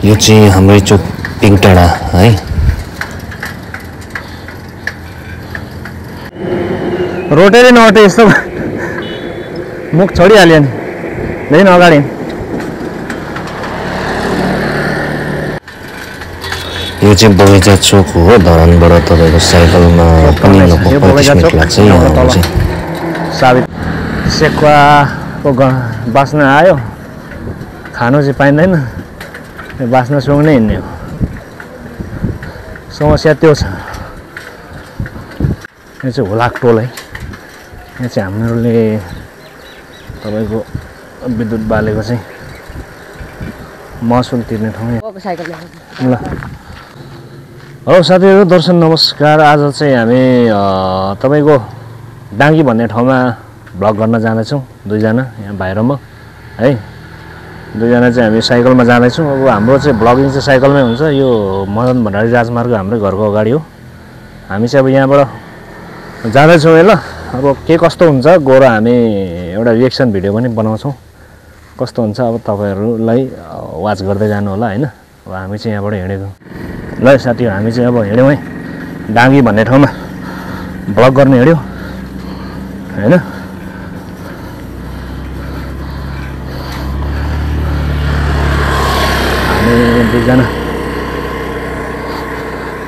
यो चाहिँ हाम्रै चोक पिङटाडा है। रोटेरी नोटे यस्तो मुख छोडिहाल्यो नि लेकिन अगाडि यो चाहिँ बगैँचा चोक हो। धरानबाट तपाईँको साइकलमा पनि 35 मिनट लाग्छ यहाँ आउनु चाहिँ। साबित सेकुवाको बास्ना आयो, खानु चाहिँ पाइँदैन, बास्ना सुँग्नै हिँड्ने हो। समस्या त्यो छ। यो चाहिँ हुलाक टोल है। यहाँ चाहिँ हामीहरूले तपाईँको विद्युत बालेको चाहिँ महसुल तिर्ने ठाउँ। ल हेलो साथीहरू, दर्शन नमस्कार। आज चाहिँ हामी तपाईँको डाङ्गी भन्ने ठाउँमा भ्लग गर्न जाँदैछौँ। दुईजना यहाँ भाइ र म है। दुईजना चाहिँ हामी साइकलमा जाँदैछौँ। अब हाम्रो चाहिँ भ्लगिङ चाहिँ साइकलमै हुन्छ। यो मदन भण्डारी राजमार्ग हाम्रै घरको अगाडि हो। हामी चाहिँ अब यहाँबाट जाँदैछौँ है। ल अब के कस्तो हुन्छ गएर हामी एउटा रिएक्सन भिडियो पनि बनाउँछौँ। कस्तो हुन्छ अब तपाईँहरूलाई वाच गर्दै जानु होला होइन। अब हामी चाहिँ यहाँबाट हिँडेको ल साथीहरू, हामी चाहिँ अब हिँड्यौँ है डाङ्गी भन्ने ठाउँमा भ्लग गर्ने हिँड्यो होइन। हामी दुईजना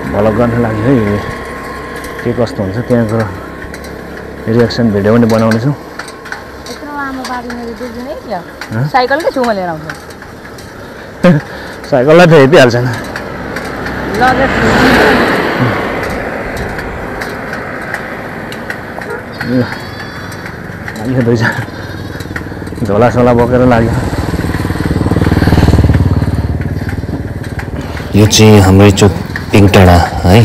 भ्लग गर्न लाग्यो है। के कस्तो हुन्छ त्यहाँ गएर रिएक्सन भिडियो पनि बनाउनेछौँ। साइकलकै छेउमा लिएर आउँछ। साइकललाई त हेपिहाल्छ नि। लाग्यो दुईजना झोलासोला बोकेर लाग्यो। यो चाहिँ हाम्रै चोक पिङटाडा है।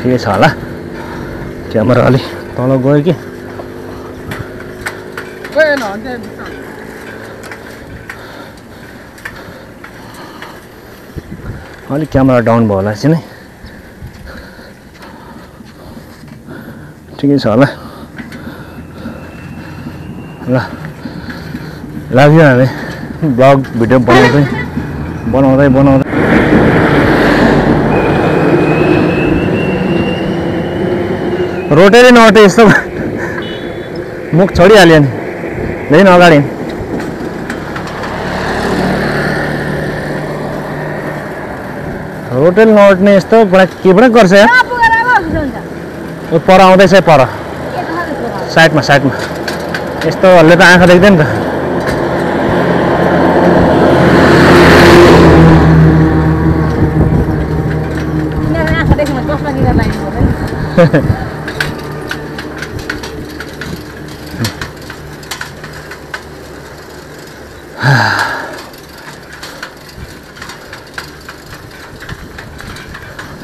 ठिकै छ होला। क्यामेरा अलि तल गयो कि अलिक क्यामेरा डाउन भयो होला चाहिँ नै। ठिकै छ होला। ल लाग्यो हामी ब्लग भिडियो बनाउँदै रोटेरी नोटे यस्तो मुख छोडिहाल्यो नि लेकिन अगाडि रोटेल नोट्ने यस्तो के पनि गर्छ यार। पर आउँदैछ पर साइडमा यस्तोहरूले त आँखा देख्दैन त।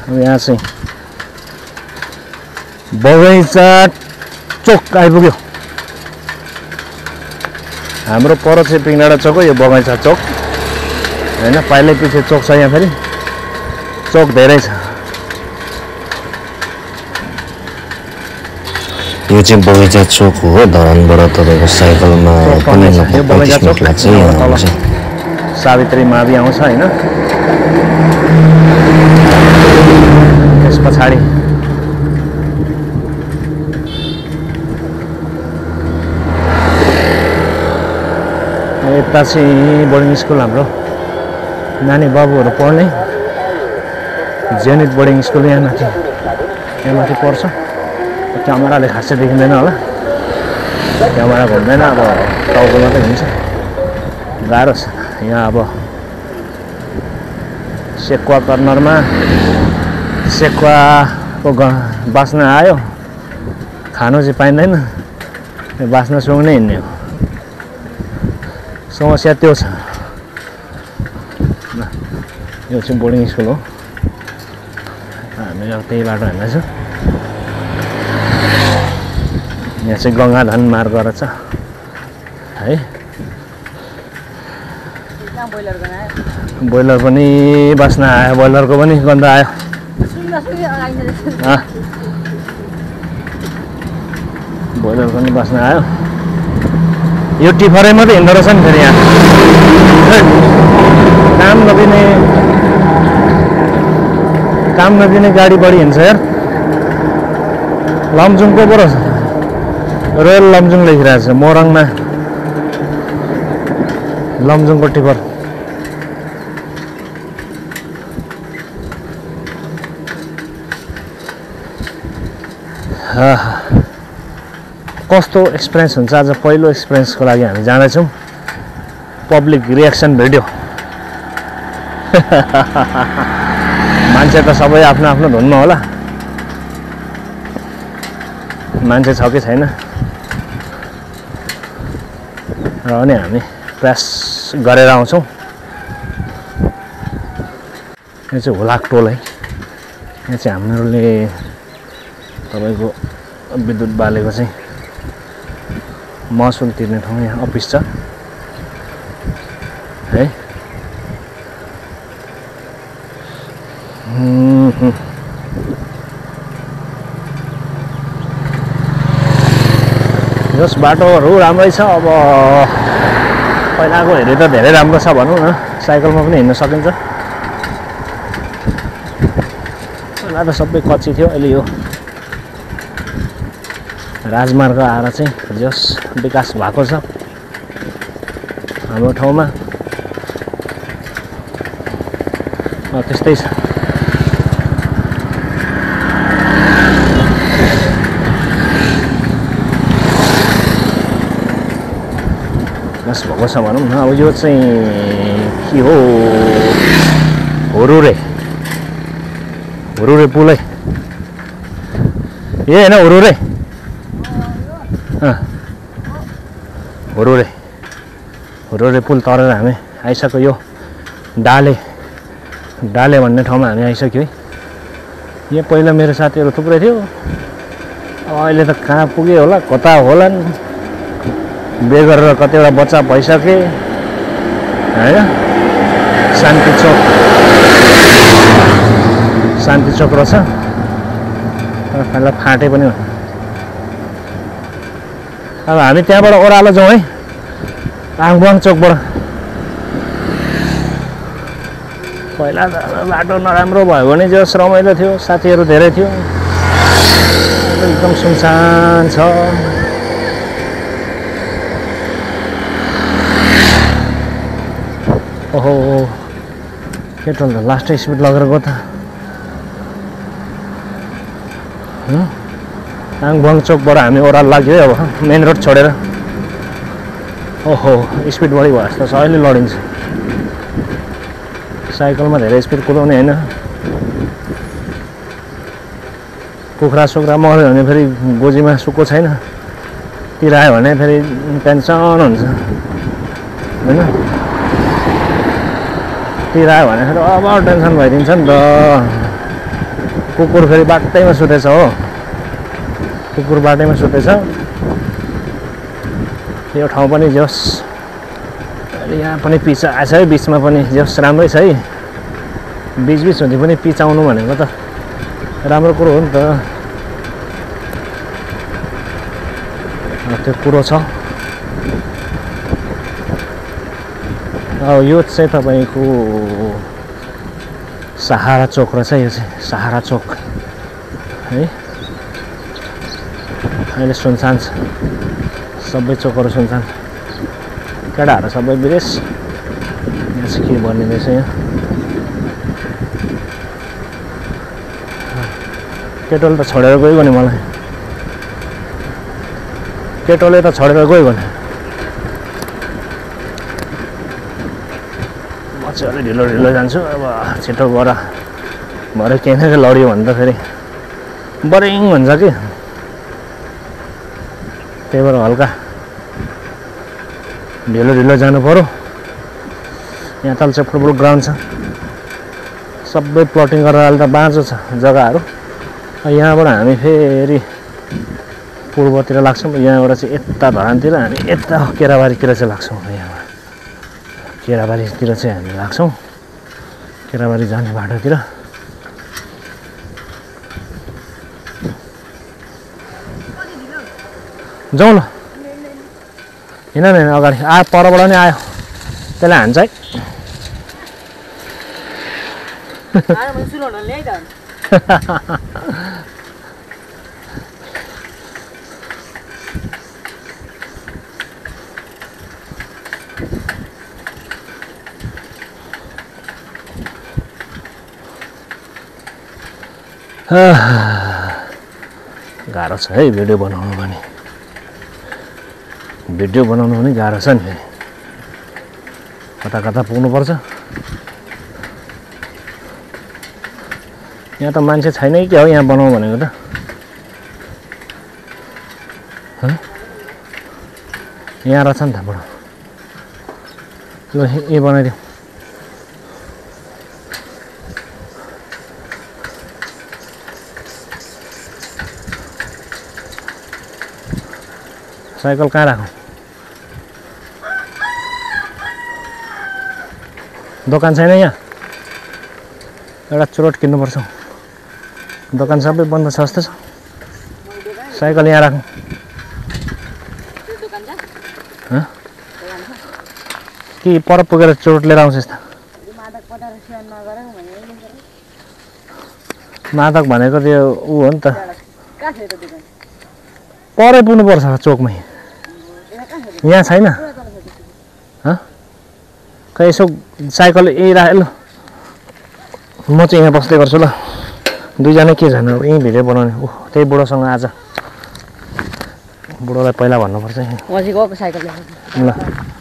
अब यहाँ चाहिँ बगैँचा चोक आइपुग्यो। हाम्रो पर चाहिँ पिङटाडा चोक हो, यो बगैँचा चोक होइन। पहिल्यै पछि चोक छ यहाँ, फेरि चोक धेरै छ। यो चाहिँ बगैँचा चोक हो। धरानबाट तपाईँको साइकलमा पनि 35 मिनट लाग्छ यहाँ आउनु चाहिँ। सावित्री मावि आउँछ होइन। त्यस पछाडि यता चाहिँ बोर्डिङ स्कुल हाम्रो नानी बाबुहरू पढ्ने जेनित बोर्डिङ स्कुल यहाँ माथि पर्छ। क्यामेराले खासै देखिँदैन होला, क्यामेरा घुम्दैन। अब टाउको मात्रै हुन्छ, गाह्रो छ यहाँ। अब सेकुवा कर्नरमा सेकुवाको बास्ना आयो, खानु चाहिँ पाइँदैन, बास्ना सुँग्नै हिँड्ने हो। समस्या त्यो छ। यो चाहिँ बोर्डिङ स्कुल हो। हामी अब त्यही बाटो हिँड्दैछौँ। यहाँ चाहिँ गङ्गाधन मार्ग रहेछ है। बोइलर पनि बास्ना आयो, बोइलरको पनि गन्ध आयो। बोलेर पनि बस्न आयो यो टिफरै मात्रै हिँड्दो रहेछ नि फेरि यहाँ काम नदिने गाडी बढी हिँड्छ यार लमजुङको पो रहेछ रोयल लमजुङ लेखिरहेको छ मोरङमा लमजुङको टिफर कस्तो एक्सपिरियन्स हुन्छ आज पहिलो एक्सपिरियन्सको लागि हामी जाँदैछौँ पब्लिक रिएक्सन भिडियो मान्छे त सबै आफ्नो आफ्नो धुनमा होला मान्छे छ कि छैन र अनि हामी प्रयास गरेर आउँछौँ यो चाहिँ हुलाक टोल है यहाँ चाहिँ हामीहरूले तपाईँको विद्युत बालेको चाहिँ महसुल तिर्ने ठाउँ यहाँ अफिस छ है यस बाटोहरू राम्रै छ अब पहिलाको हेरी त धेरै राम्रो छ भनौँ न साइकलमा पनि हिँड्न सकिन्छ पहिला त सबै कच्ची थियो अहिले यो राजमार्ग आएर चाहिँ जस विकास भएको छ हाम्रो ठाउँमा त्यस्तै छ बस भएको छ भनौँ न अब यो चाहिँ के हो हुरुरे पुल है ए होइन हुरुरे हुरुरे पुल तरेर हामी आइसक्यो यो डाले भन्ने ठाउँमा हामी आइसक्यो है यहाँ पहिला मेरो साथीहरू थुप्रै थियो अहिले त कहाँ पुगे होला कता होलान् बे गरेर कतिवटा बच्चा भइसके होइन शान्ति चोक रहेछ पहिला फाटे पनि हो अब हामी त्यहाँबाट ओह्रालो जाउँ है आङबुवाङ चोकबाट पहिला त बाटो नराम्रो भयो भने जस रमाइलो थियो साथीहरू धेरै थियो एकदम सुनसान छ ओहो केटल त लास्टै स्पिड लगेर गयो त आङबुवाङ चोकबाट हामी ओह्रालो लाग्यो है अब मेन रोड छोडेर ओहो स्पिड बढी भयो जस्तो छ अहिले लडिन्छ साइकलमा धेरै स्पिड कुदाउने होइन कुखुरा सुखुरा मऱ्यो भने फेरि गोजीमा सुक्को छैन तिरायो भने फेरि टेन्सन हुन्छ होइन तिरायो भने फेरि अब टेन्सन भइदिन्छ नि त कुकुर फेरि बाटैमा सुतेछ हो कुकुर बाटैमा सुतेछ यो ठाउँ पनि जस यहाँ पनि पिच आएछ है बिचमा पनि जस राम्रै छ है बिच हुँदै पनि पिच आउनु भनेको त राम्रो कुरो हो नि त त्यो कुरो छ अब यो चाहिँ तपाईँको सहारा चोक रहेछ यो चाहिँ सहारा चोक है अहिले सुनसान छ सबै चोकहरू सुनसान केटाहरू सबै विदेश यहाँ चाहिँ के बनिँदैछ यहाँ केटोले त छोडेर गयो नि मलाई केटोले त छोडेर गयो भने म चाहिँ अलिक ढिलो जान्छु अब छिटो गएर भरे केही न केही लड्यो भने त फेरि बोरिङ हुन्छ कि त्यही भएर हल्का ढिलो जानु पर्यो यहाँ तल चाहिँ फुटबल ग्राउन्ड छ सबै प्लटिङ गरेर अहिले त बाँझो छ जग्गाहरू यहाँबाट हामी फेरि पूर्वतिर लाग्छौँ यहाँबाट चाहिँ यता धरानतिर हामी यता केराबारीतिर चाहिँ लाग्छौँ यहाँबाट केराबारीतिर चाहिँ हामी लाग्छौँ केराबारी जाने बाटोतिर जाउँ ल हिँड न अगाडि आयो परबाट नि आयो त्यसलाई हान्छ है गाह्रो छ है भिडियो बनाउनु पनि गाह्रो छ नि फेरि कता कता पुग्नुपर्छ यहाँ त मान्छे छैन कि क्या हो यहाँ बनाऊ भनेको त यहाँ रहेछ नि त बडा ल ए बनाइदिउँ साइकल कहाँ राखौँ दोकान छैन यहाँ एउटा चुरोट किन्नुपर्छ दोकान सबै बन्द छ जस्तो छ साइकल यहाँ राखौँ कि पर पुगेर चुरोट लिएर आउँछ यस्ता मादक भनेको त्यो ऊ हो नि त परै पुग्नुपर्छ चोकमै यहाँ छैन खै यसो साइकल यहीँ राखेँ ल म चाहिँ यहाँ बस्दै गर्छु ल दुईजना के छैन अब यहीँ भिडियो बनाउने ओ त्यही बुढोसँग आज बुढोलाई पहिला भन्नुपर्छ साइकल ल